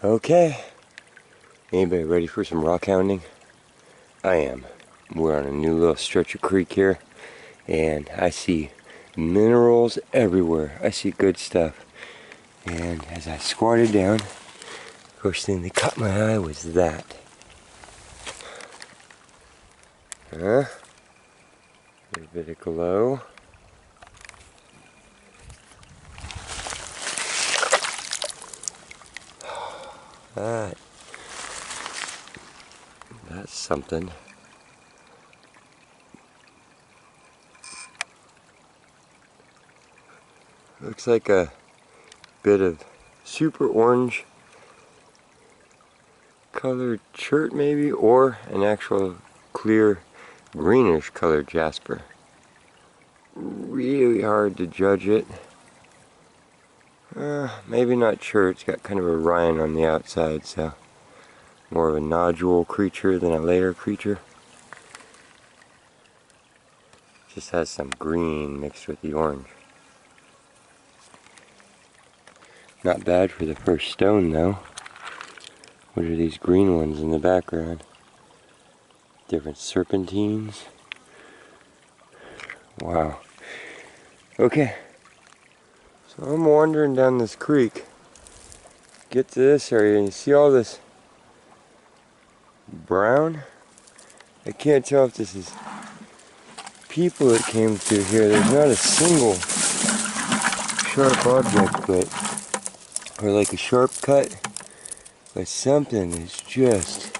Okay, anybody ready for some rock hounding? I am. We're on a new little stretch of creek here, and I see minerals everywhere. I see good stuff. And as I squatted down, first thing that caught my eye was that. A little bit of glow. That's something. Looks like a bit of super orange colored chert maybe, or an actual clear greenish colored jasper. Really hard to judge it. Maybe not chert. It's got kind of a rind on the outside, so more of a nodule creature than a layer creature. Just has some green mixed with the orange. Not bad for the first stone though. What are these green ones in the background? Different serpentines. Wow. Okay. So I'm wandering down this creek. Get to this area and you see all this brown? I can't tell if this is people that came through here. There's not a single sharp object, but, or like a sharp cut, but something is just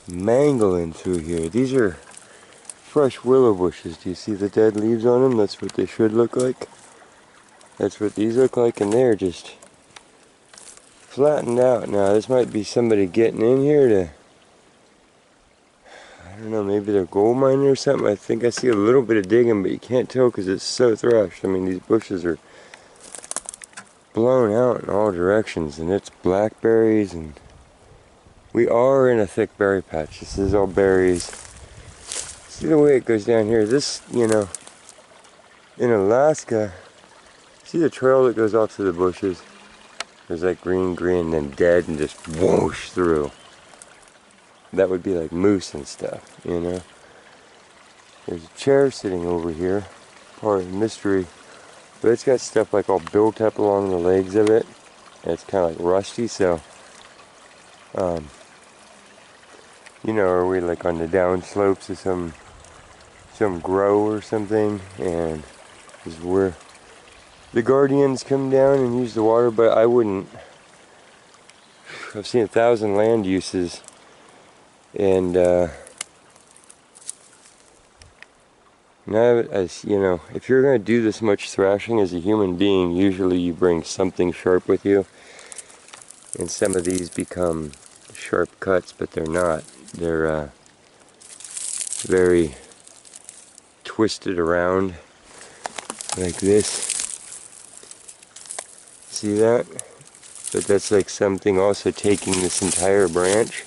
mangling through here. These are fresh willow bushes. Do you see the dead leaves on them? That's what they should look like. That's what these look like, and they're just flattened out. Now this might be somebody getting in here to, I don't know, maybe they're gold mining or something. I think I see a little bit of digging, but you can't tell because it's so thrashed. I mean, these bushes are blown out in all directions, and it's blackberries, and we are in a thick berry patch. This is all berries. See the way it goes down here. This, you know, in Alaska, see the trail that goes off to the bushes? There's like green, then dead, and just whoosh through. That would be like moose and stuff, you know. There's a chair sitting over here, part of the mystery, but it's got stuff like all built up along the legs of it, and it's kind of like rusty. So, you know, are we like on the down slopes of some grow or something? And this is where the guardians come down and use the water, but I wouldn't. I've seen 1,000 land uses, and now, as you know, if you're going to do this much thrashing as a human being, usually you bring something sharp with you, and some of these become sharp cuts, but they're not. They're very twisted around like this. See that? But that's like something also taking this entire branch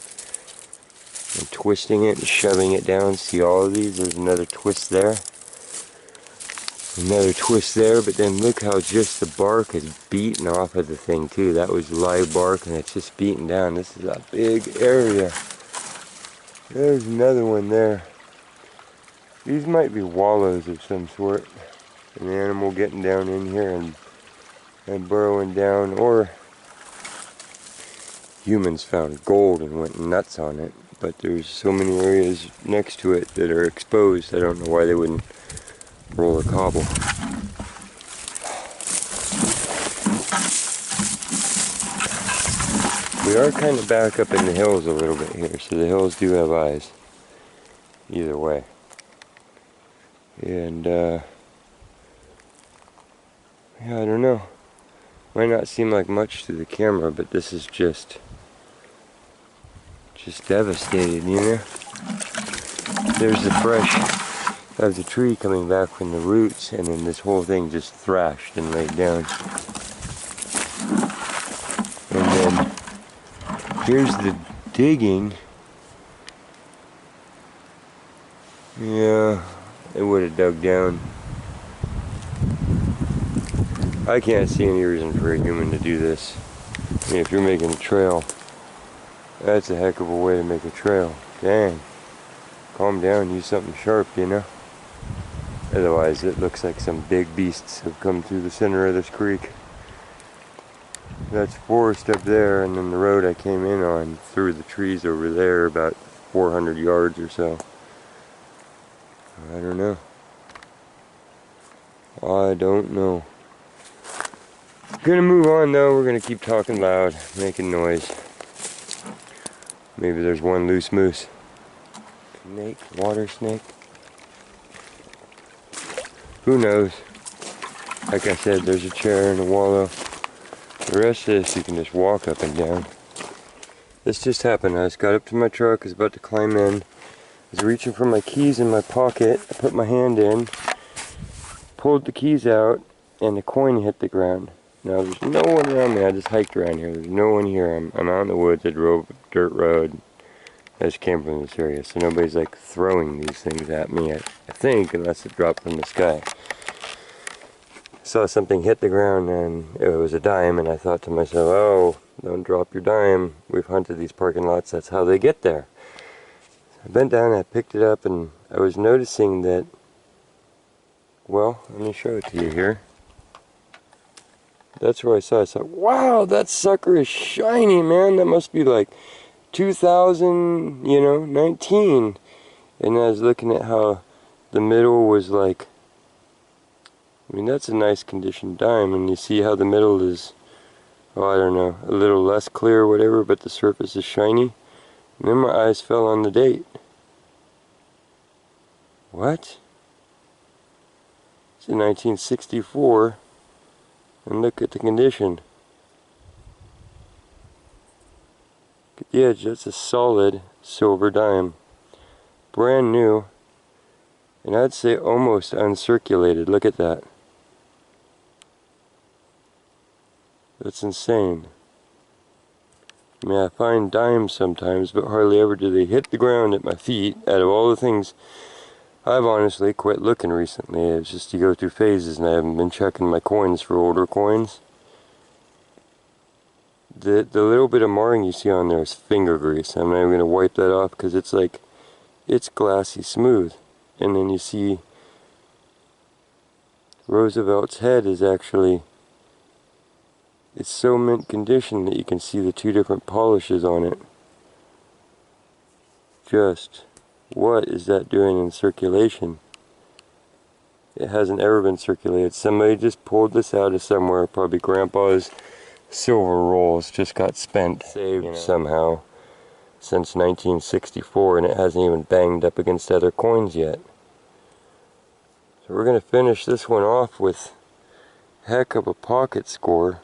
and twisting it and shoving it down. See all of these? There's another twist there. Another twist there, but then look how just the bark is beaten off of the thing too. That was live bark and it's just beaten down. This is a big area. There's another one there. These might be wallows of some sort. An animal getting down in here and burrowing down, or humans found gold and went nuts on it. But there's so many areas next to it that are exposed. I don't know why they wouldn't roll a cobble. We are kind of back up in the hills a little bit here, so the hills do have eyes either way. And yeah, I don't know. Might not seem like much to the camera, but this is just devastated, you know? There's the fresh of the tree coming back from the roots, and then this whole thing just thrashed and laid down. And then here's the digging. Yeah, it would have dug down. I can't see any reason for a human to do this. I mean, if you're making a trail, that's a heck of a way to make a trail. Dang. Calm down, use something sharp, you know? Otherwise, it looks like some big beasts have come through the center of this creek. That's forest up there, and then the road I came in on through the trees over there, about 400 yards or so. I don't know. I don't know. Gonna move on though. We're gonna keep talking loud, making noise. Maybe there's one loose moose. Snake, water snake. Who knows? Like I said, there's a chair and a wallow. The rest of this you can just walk up and down. This just happened. I just got up to my truck, was about to climb in. I was reaching for my keys in my pocket. I put my hand in, pulled the keys out, and the coin hit the ground. Now there's no one around me. I just hiked around here. There's no one here. I'm out in the woods. I drove a dirt road. I just came from this area, so nobody's like throwing these things at me, I think, unless it dropped from the sky. Saw something hit the ground and it was a dime, and I thought to myself, oh, don't drop your dime. We've hunted these parking lots. That's how they get there. So I bent down, I picked it up, and I was noticing that, well, let me show it to you here. That's where I saw it. I thought, wow, that sucker is shiny, man. That must be like 2019. And I was looking at how the middle was like, I mean, that's a nice condition dime, and you see how the middle is, oh, I don't know, a little less clear or whatever, but the surface is shiny. And then my eyes fell on the date. What? It's in 1964. And look at the condition. Look at the edge, that's a solid silver dime. Brand new. And I'd say almost uncirculated. Look at that. That's insane. I mean, I find dimes sometimes, but hardly ever do they hit the ground at my feet. Out of all the things, I've honestly quit looking recently. It's just you go through phases, and I haven't been checking my coins for older coins. The little bit of marring you see on there is finger grease. I'm not even going to wipe that off because it's like, it's glassy smooth. And then you see Roosevelt's head is actually, it's so mint condition that you can see the two different polishes on it. Just, what is that doing in circulation? It hasn't ever been circulated. Somebody just pulled this out of somewhere. Probably Grandpa's silver rolls just got spent, saved somehow, since 1964, and it hasn't even banged up against other coins yet. So we're going to finish this one off with heck of a pocket score.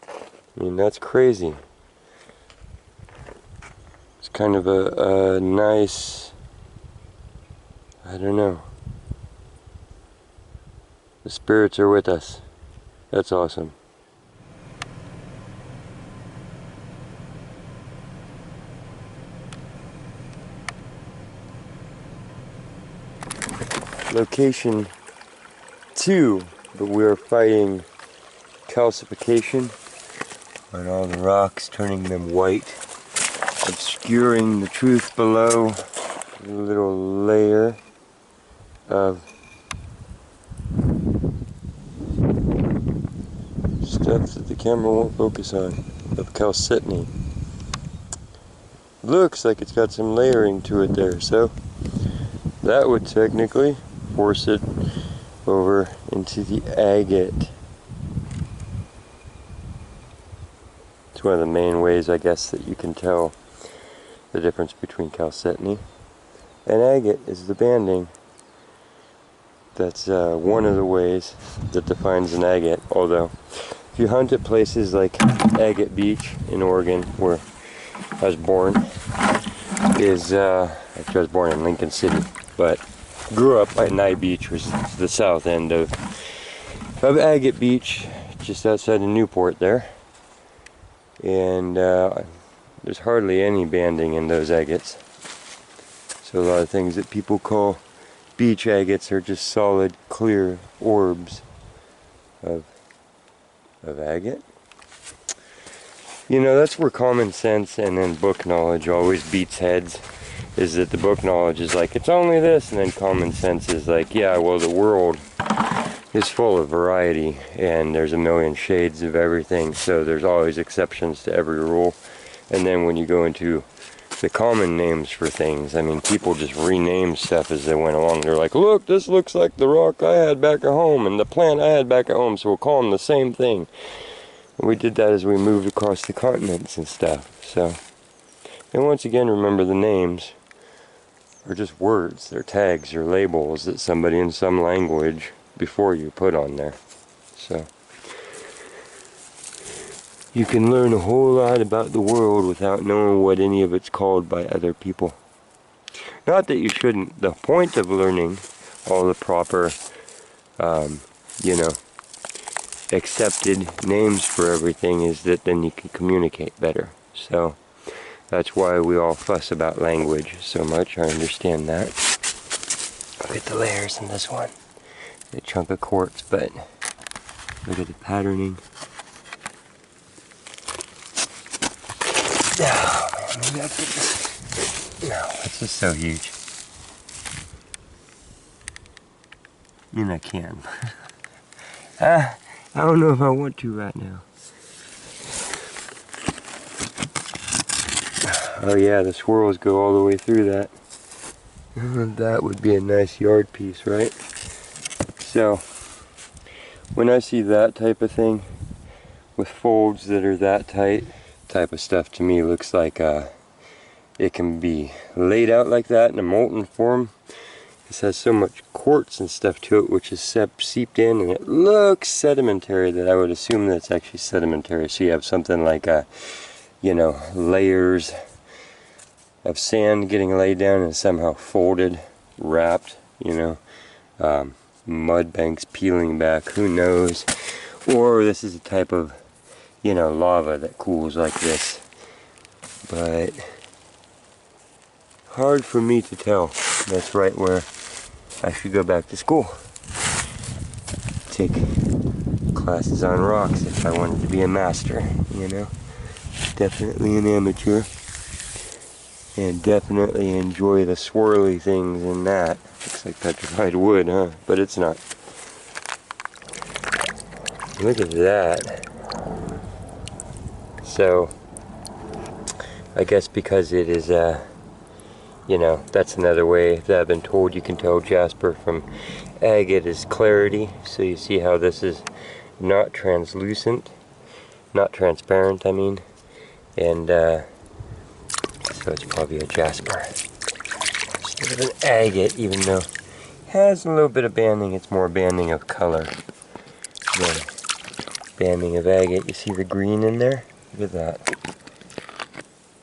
I mean, that's crazy. It's kind of a nice, I don't know. The spirits are with us. That's awesome. Location 2, but we are fighting calcification on all the rocks, turning them white, obscuring the truth below. A little layer of stuff that the camera won't focus on, of calcitiny. Looks like it's got some layering to it there, so that would technically force it over into the agate. It's one of the main ways, I guess, that you can tell the difference between calcitiny and agate is the banding. That's one of the ways that defines an agate, although if you hunt at places like Agate Beach in Oregon, where I was born, actually I was born in Lincoln City, but grew up by Nye Beach, which is the south end of Agate Beach, just outside of Newport there. And there's hardly any banding in those agates. So a lot of things that people call beach agates are just solid, clear orbs of agate. You know, that's where common sense and then book knowledge always beats heads. Is that the book knowledge is like, it's only this, and then common sense is like, yeah, well, the world is full of variety, and there's a million shades of everything, so there's always exceptions to every rule. And then when you go into the common names for things, I mean, people just rename stuff as they went along. They're like, look, this looks like the rock I had back at home, and the plant I had back at home, so we'll call them the same thing. And we did that as we moved across the continents and stuff, so. And once again, remember the names are just words, they're tags or labels that somebody in some language before you put on there. So you can learn a whole lot about the world without knowing what any of it's called by other people. Not that you shouldn't. The point of learning all the proper, you know, accepted names for everything is that then you can communicate better. So that's why we all fuss about language so much. I understand that. Look at the layers in this one. A chunk of quartz, but look at the patterning. Oh man, maybe I could just... No, it's just so huge. I mean, I can. I don't know if I want to right now. Oh yeah, the swirls go all the way through that. That would be a nice yard piece, right? So, when I see that type of thing, with folds that are that tight, type of stuff to me looks like it can be laid out like that in a molten form. This has so much quartz and stuff to it, which is seeped in, and it looks sedimentary that I would assume that's actually sedimentary. So you have something like, you know, layers of sand getting laid down and somehow folded, wrapped, you know, mud banks peeling back, who knows. Or this is a type of, you know, lava that cools like this. But hard for me to tell. That's right where I should go back to school. Take classes on rocks if I wanted to be a master, you know. Definitely an amateur. And definitely enjoy the swirly things in that. Looks like petrified wood, huh? But it's not. Look at that. So, I guess because it is, you know, that's another way that I've been told you can tell jasper from agate is clarity. So you see how this is not translucent, not transparent, I mean. And, so it's probably a jasper instead of an agate, even though it has a little bit of banding. It's more banding of color than banding of agate. You see the green in there? Look at that.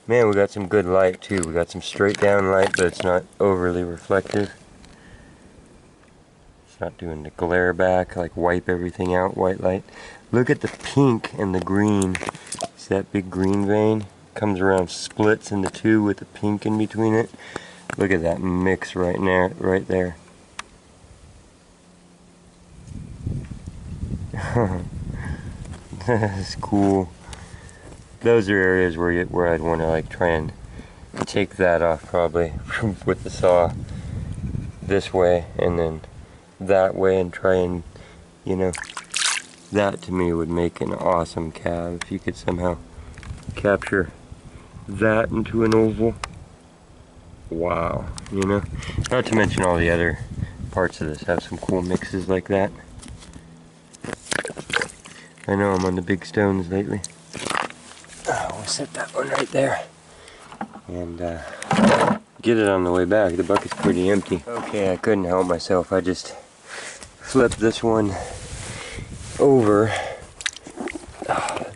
Man, we got some good light too. We got some straight down light, but it's not overly reflective. It's not doing the glare back, like wipe everything out, white light. Look at the pink and the green. See that big green vein? Comes around, splits into two with the pink in between it. Look at that mix right there. That's cool. Those are areas where I'd want to like try and take that off probably with the saw this way and then that way and try and, you know, that to me would make an awesome cab if you could somehow capture that into an oval. Wow, you know, not to mention all the other parts of this have some cool mixes like that. I know I'm on the big stones lately. We'll set that one right there and get it on the way back. The bucket's pretty empty. Okay, I couldn't help myself. I just flipped this one over.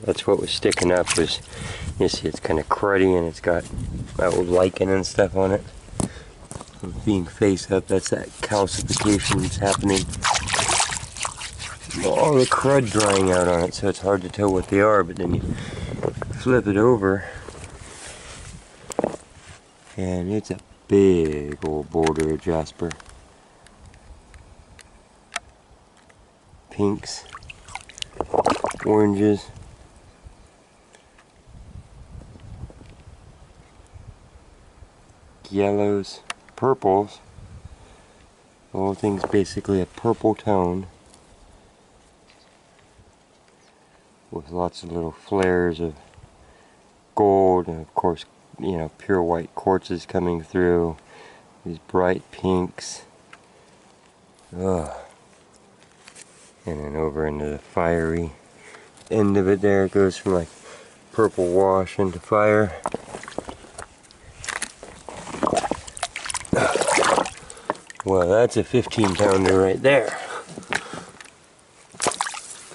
That's what was sticking up was, you see it's kind of cruddy and it's got old lichen and stuff on it. Being face up, that's that calcification that's happening. All the crud drying out on it, so it's hard to tell what they are, but then you flip it over and it's a big old border of jasper. Pinks, oranges. yellows, purples. The whole thing's basically a purple tone with lots of little flares of gold, and of course, you know, pure white quartzes coming through. These bright pinks. Ugh. And then over into the fiery end of it there, it goes from like purple wash into fire. Well, that's a 15 pounder right there.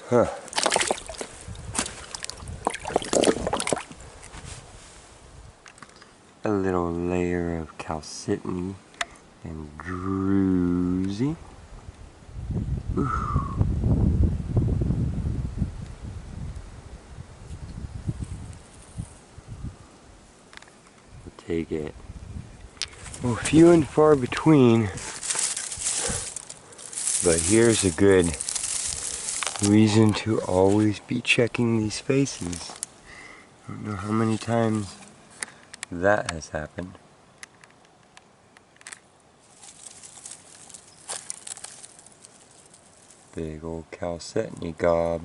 Huh. A little layer of calcitony and druzy. Ooh. We'll take it. Well, few and far between, but here's a good reason to always be checking these faces. I don't know how many times that has happened. Big old calcitony gob.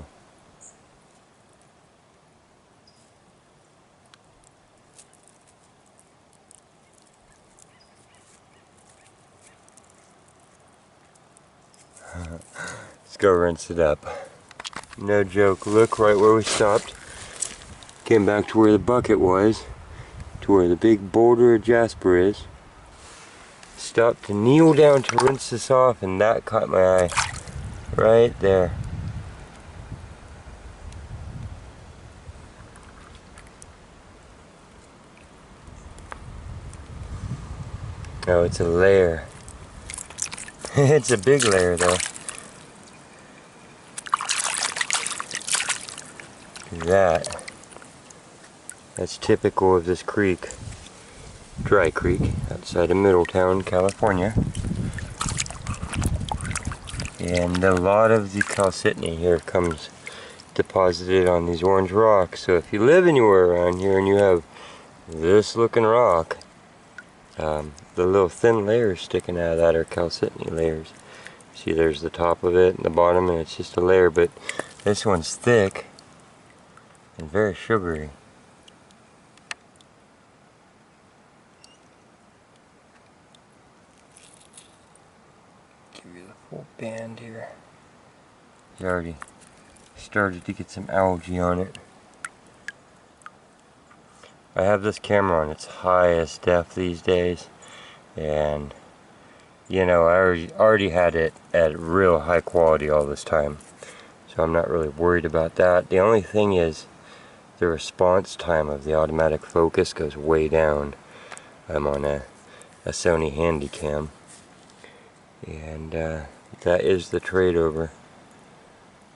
Let's go rinse it up. No joke, look right where we stopped. Came back to where the bucket was, to where the big boulder of jasper is. Stopped to kneel down to rinse this off, and that caught my eye. Right there. Oh, it's a layer. It's a big layer though. That's typical of this creek. Dry creek outside of Middletown, California. And a lot of the calcitony here comes deposited on these orange rocks. So if you live anywhere around here and you have this looking rock, the little thin layers sticking out of that are calcitony layers. See, there's the top of it and the bottom, and it's just a layer, but this one's thick and very sugary. Give you the full band here. You already started to get some algae on it. I have this camera on its highest def these days, and you know, I already had it at real high quality all this time, so I'm not really worried about that. The only thing is the response time of the automatic focus goes way down. I'm on a Sony Handycam, and that is the trade-over,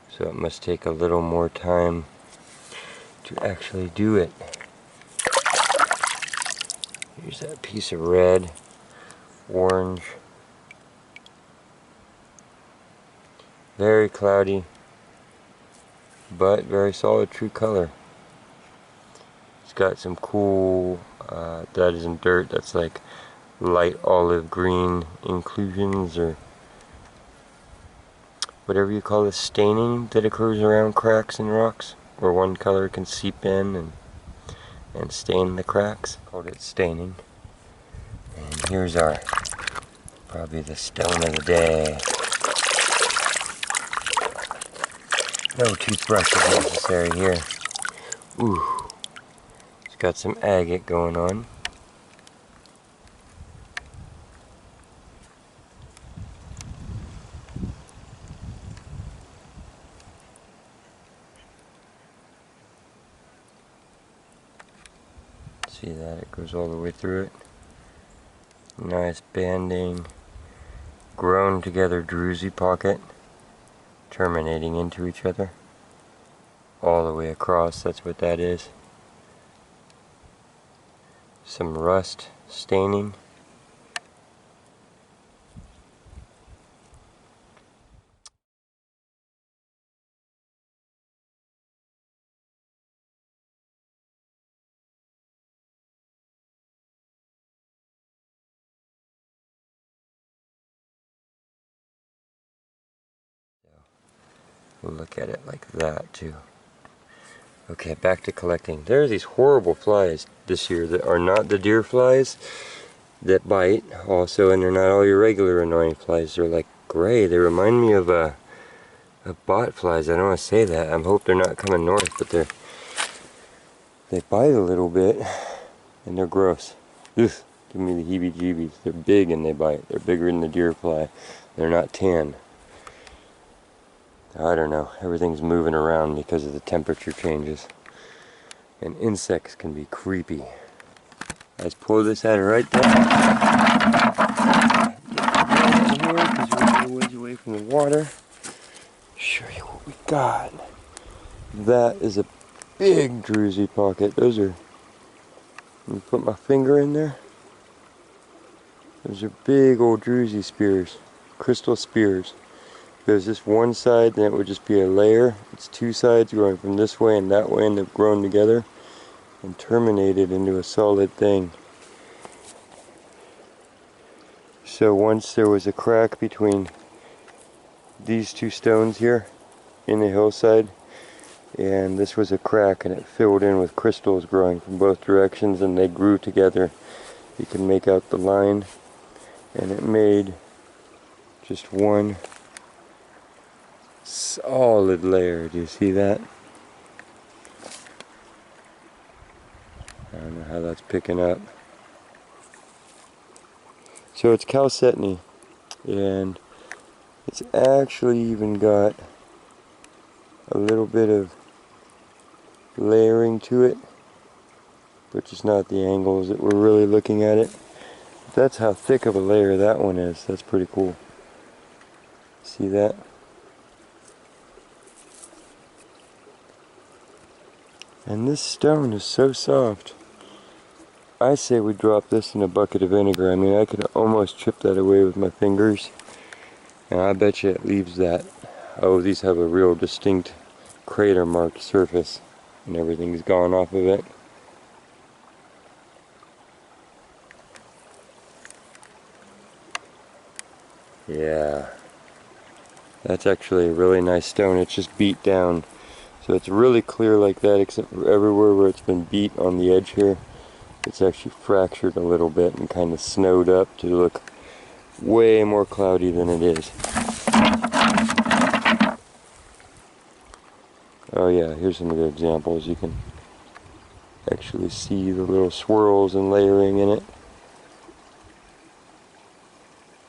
so it must take a little more time to actually do it. Here's that piece of red, orange, very cloudy, but very solid true color. It's got some cool, that isn't dirt, that's like light olive green inclusions, or whatever you call this staining that occurs around cracks in rocks, where one color can seep in and stain the cracks. Called it staining. And here's our, probably the stone of the day. No toothbrush is necessary here. Ooh, it's got some agate going on. See that? It goes all the way through it. Nice banding, grown together druzy pocket, terminating into each other. All the way across, that's what that is. Some rust staining. We'll look at it like that too. Okay, back to collecting. There are these horrible flies this year that are not the deer flies that bite also, and they're not all your regular annoying flies. They're like gray. They remind me of bot flies. I don't want to say that. I hope they're not coming north, but they bite a little bit, and they're gross. Ugh, give me the heebie-jeebies. They're big and they bite. They're bigger than the deer fly. They're not tan. I don't know. Everything's moving around because of the temperature changes. And insects can be creepy. Let's pull this out of right there. Get here because we're a little ways away from the water. Show you what we got. That is a big druzy pocket. Those are, let me put my finger in there. Those are big old druzy spears, crystal spears. There's this one side, then it would just be a layer. It's two sides going from this way and that way, and they've grown together and terminated into a solid thing. So once there was a crack between these two stones here in the hillside, and this was a crack, and it filled in with crystals growing from both directions, and they grew together. You can make out the line, and it made just one solid layer. Do you see that? I don't know how that's picking up. So it's chalcedony, and it's actually even got a little bit of layering to it, but just not the angles that we're really looking at it. That's how thick of a layer that one is. That's pretty cool. See that? And this stone is so soft. I say we drop this in a bucket of vinegar. I mean, I could almost chip that away with my fingers, and I bet you it leaves that. Oh, these have a real distinct crater marked surface, and everything's gone off of it. Yeah, that's actually a really nice stone. It's just beat down. So it's really clear like that, except for everywhere where it's been beat on the edge here. It's actually fractured a little bit and kind of snowed up to look way more cloudy than it is. Oh yeah, here's some of the examples. You can actually see the little swirls and layering in it.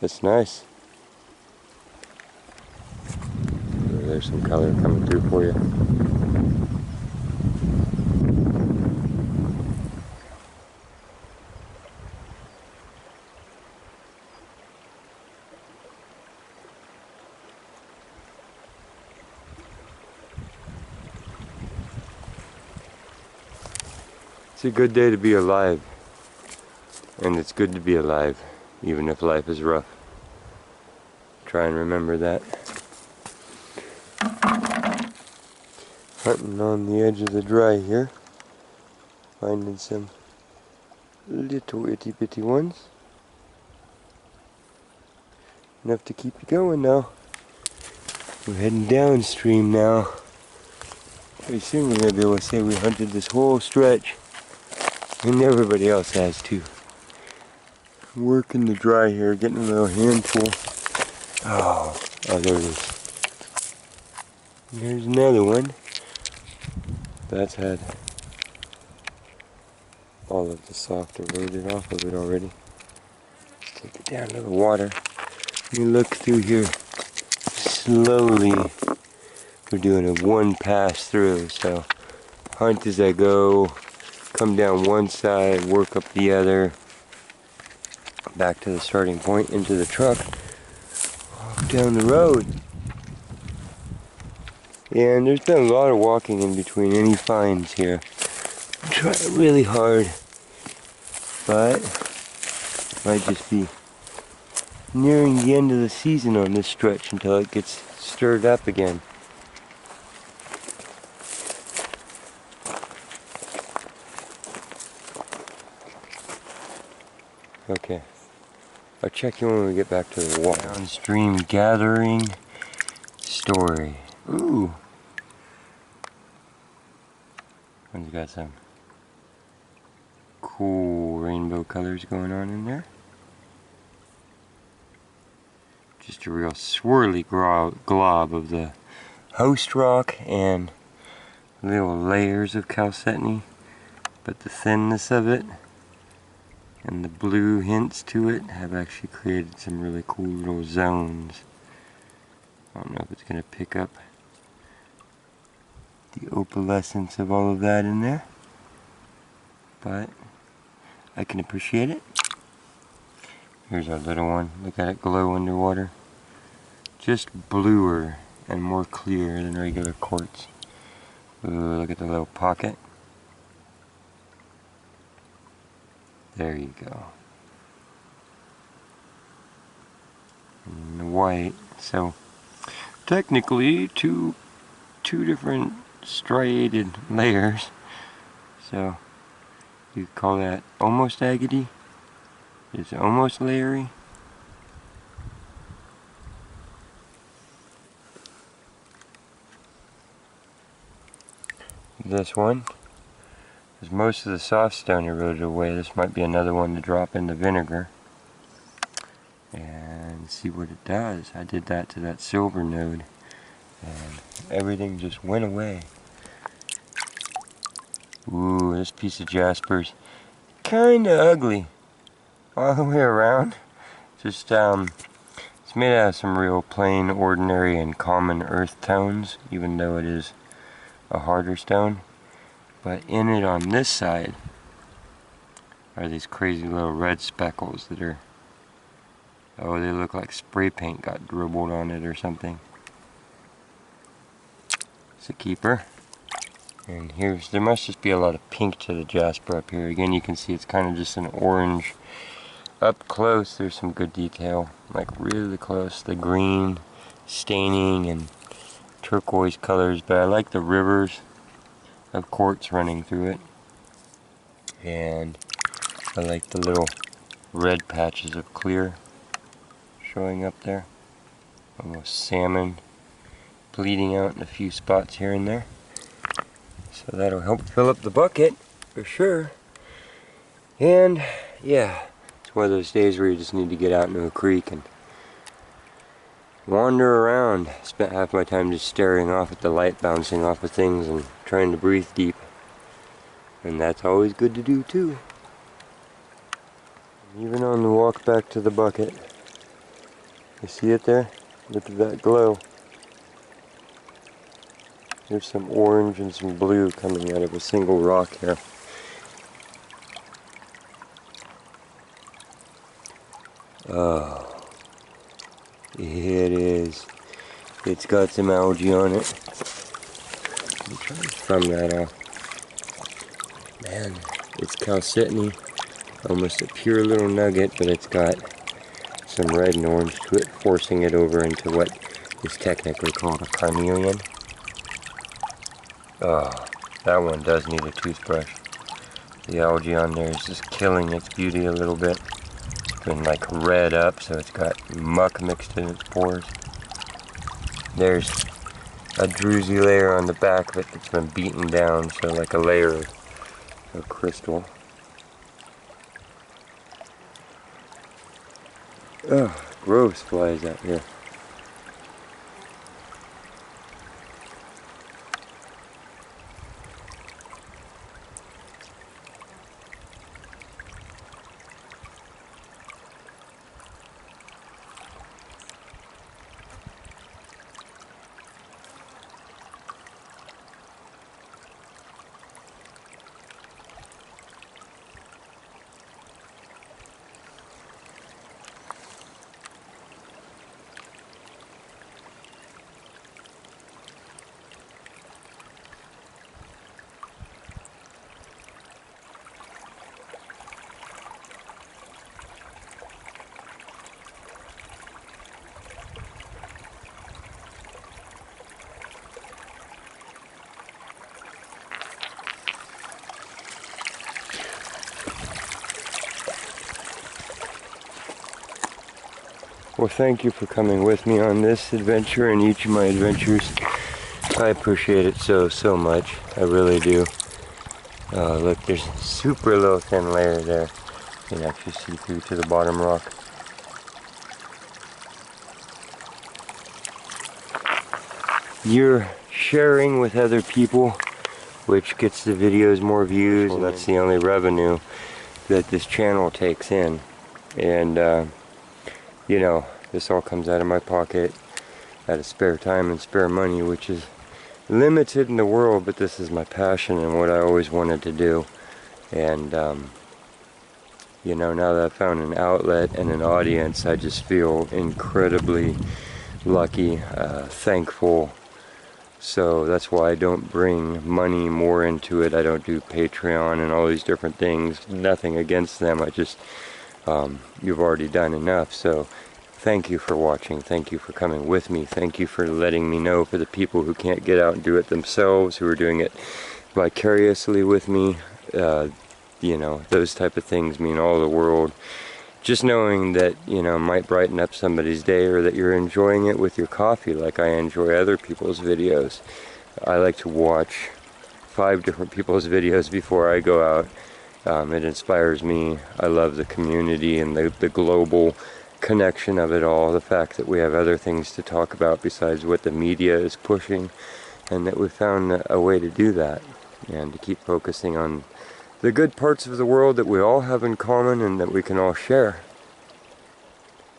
That's nice. There's some color coming through for you. It's a good day to be alive, and it's good to be alive, even if life is rough. Try and remember that. Hunting on the edge of the dry here, finding some little itty bitty ones. Enough to keep you going now. We're heading downstream now. Pretty soon we're going to be able to say we hunted this whole stretch. And everybody else has too. Working the dry here, getting a little handful. Oh, there it is. There's another one. That's had all of the soft eroded off of it already. Let's take it down to the water. Let me look through here slowly. We're doing a one pass through, so hunt as I go. Come down one side, work up the other, back to the starting point, into the truck, walk down the road. And there's been a lot of walking in between any finds here. I'm trying really hard, but might just be nearing the end of the season on this stretch until it gets stirred up again. Okay, I'll check you when we get back to the water. Downstream gathering story. Ooh. One's got some cool rainbow colors going on in there. Just a real swirly glob of the host rock and little layers of chalcedony, but the thinness of it and the blue hints to it have actually created some really cool little zones. I don't know if it's going to pick up the opalescence of all of that in there, but I can appreciate it. Here's our little one. Look at it glow underwater. Just bluer and more clear than regular quartz. Ooh, look at the little pocket. There you go. And the white. So technically two different striated layers. So you could call that almost agate. It's almost layery. This one, because most of the soft stone eroded away. This might be another one to drop in the vinegar and see what it does. I did that to that silver node and everything just went away. Ooh, this piece of jasper's kinda ugly all the way around. Just it's made out of some real plain, ordinary, and common earth tones, even though it is a harder stone. But in it on this side are these crazy little red speckles that are, oh, they look like spray paint got dribbled on it or something. It's a keeper. And there must just be a lot of pink to the jasper up here. Again, you can see it's kind of just an orange. Up close, there's some good detail, like really close. The green staining and turquoise colors, but I like the rivers of quartz running through it. And I like the little red patches of clear showing up there. Almost salmon, bleeding out in a few spots here and there. So that'll help fill up the bucket for sure. And yeah, it's one of those days where you just need to get out into a creek and wander around. Spent half my time just staring off at the light bouncing off of things and trying to breathe deep. And that's always good to do too. Even on the walk back to the bucket. You see it there? Look at that glow. There's some orange and some blue coming out of a single rock here. Oh, it is. It's got some algae on it. I'm trying to thumb that off. Man, it's chalcedony. Almost a pure little nugget, but it's got some red and orange to it, forcing it over into what is technically called a carnelian. Oh, that one does need a toothbrush. The algae on there is just killing its beauty a little bit. It's been like red up, so it's got muck mixed in its pores. There's a druzy layer on the back of it that's been beaten down, so like a layer of crystal. Ugh, gross flies out here. Well, thank you for coming with me on this adventure and each of my adventures I appreciate it so much. I really do. Look, there's a super low thin layer there. You can actually see through to the bottom rock. You're sharing with other people, which gets the videos more views, and that's the only revenue that this channel takes in. And you know, this all comes out of my pocket, out of spare time and spare money, which is limited in the world, but this is my passion and what I always wanted to do. And you know, now that I've found an outlet and an audience, I just feel incredibly lucky, thankful. So that's why I don't bring money more into it. I don't do Patreon and all these different things. Nothing against them. I just, you've already done enough. So thank you for watching. Thank you for coming with me. Thank you for letting me know, for the people who can't get out and do it themselves, who are doing it vicariously with me. You know, those type of things mean all the world. Just knowing that, you know, might brighten up somebody's day, or that you're enjoying it with your coffee like I enjoy other people's videos. I like to watch 5 different people's videos before I go out. It inspires me. I love the community and the global connection of it all. The fact that we have other things to talk about besides what the media is pushing, and that we've found a way to do that, and to keep focusing on the good parts of the world that we all have in common and that we can all share.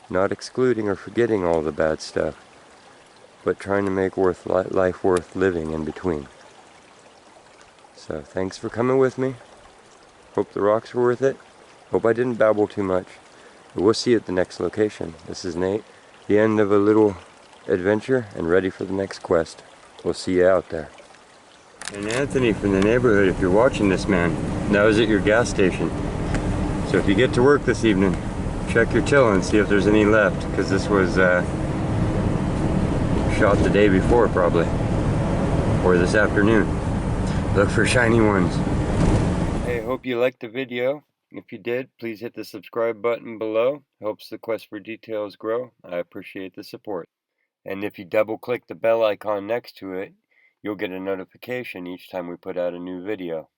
Not excluding or forgetting all the bad stuff, but trying to make life worth living in between. So thanks for coming with me. Hope the rocks were worth it. Hope I didn't babble too much. But we'll see you at the next location. This is Nate, the end of a little adventure and ready for the next quest. We'll see you out there. And Anthony from the neighborhood, if you're watching this, man, now is at your gas station. So if you get to work this evening, check your till and see if there's any left, because this was shot the day before probably, or this afternoon. Look for shiny ones. Hey, hope you liked the video. If you did, please hit the subscribe button below. Helps the quest for details grow. I appreciate the support. And if you double click the bell icon next to it, you'll get a notification each time we put out a new video.